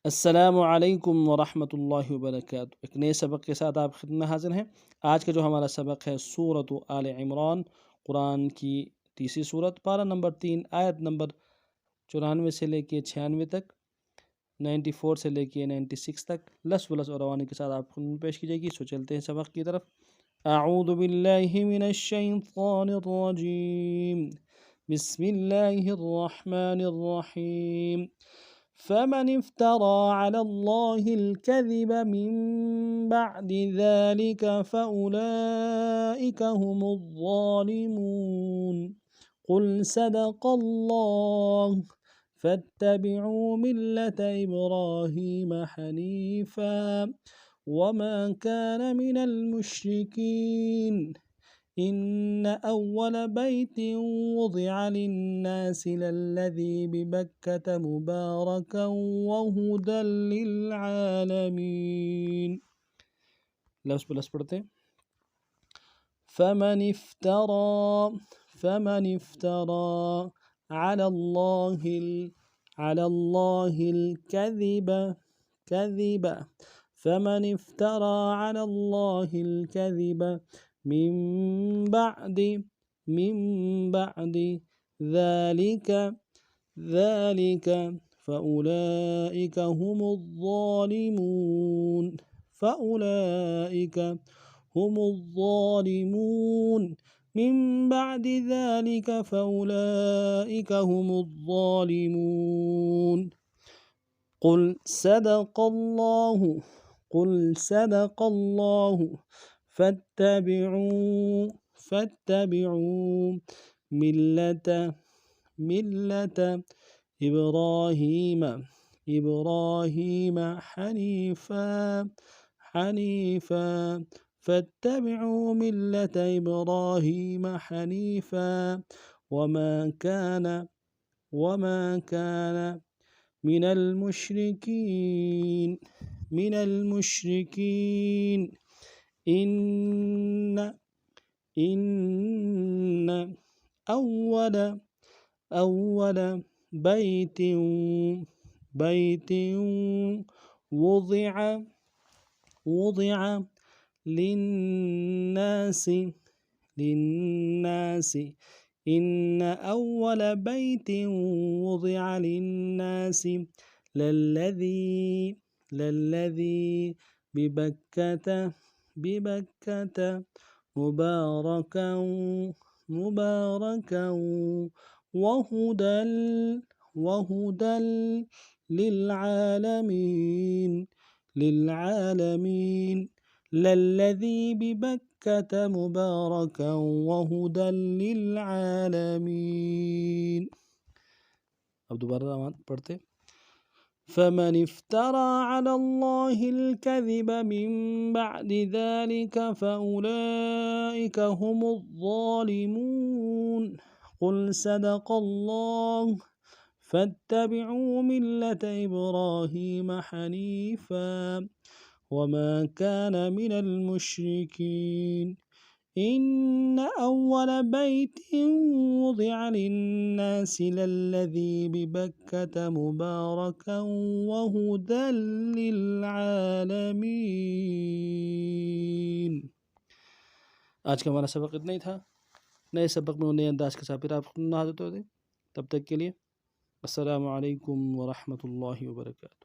السلام علیکم ورحمۃ اللہ وبرکاتہ۔ ایک نئے سبق کے ساتھ آپ خدمت میں حاضر ہیں۔ آج کا جو ہمارا سبق ہے سورۃ آل عمران، قرآن کی تیسری صورت، پارہ نمبر 3، آیت نمبر 94 سے لے کے 96 تک، 94 سے لے کے 96 تک لفظ و لفظ اور روانی کے ساتھ آپ خدمت میں پیش کی جائے گی۔ سو چلتے ہیں سبق کی طرف۔ اعوذ باللہ من الشیطان الرجیم، بسم اللہ الرحمن الرحیم۔ فمن افترى على الله الكذب من بعد ذلك فأولئك هم الظالمون. قل صدق الله فاتبعوا ملة إبراهيم حنيفا وما كان من المشركين. إن أول بيت وضع للناس للذي ببكة مباركا وهدى للعالمين۔ لفظ بلس پڑھتے ہیں۔ فمن افترى على الله الكذب فمن افترى على الله الكذب من بعد ذلك فأولئك هم الظالمون. من بعد ذلك فأولئك هم الظالمون. قل صدق الله فاتبعوا ملة إبراهيم حنيفا فاتبعوا ملة إبراهيم حنيفا وما كان من المشركين. إن أول بيت وضع للناس إن أول بيت وضع للناس للذي ببكة مباركا وهدى للعالمين. للذي ببكة مباركا وهدى للعالمين. اب دوبارہ پڑھتے۔ فمن افترى على الله الكذب من بعد ذلك فأولئك هم الظالمون. قل صدق الله فاتبعوا ملة إبراهيم حنيفا وما كان من المشركين. إن أول بيت وضع للناس للذي ببكة مباركا وهدى للعالمين۔ آج کا ہمارا سبق اتنا ہی تھا۔ نئے سبق میں نئے انداز کے ساتھ پھر آپ حاضر ہوتے۔ تب تک کے لیے السلام علیکم ورحمۃ اللہ وبرکاتہ۔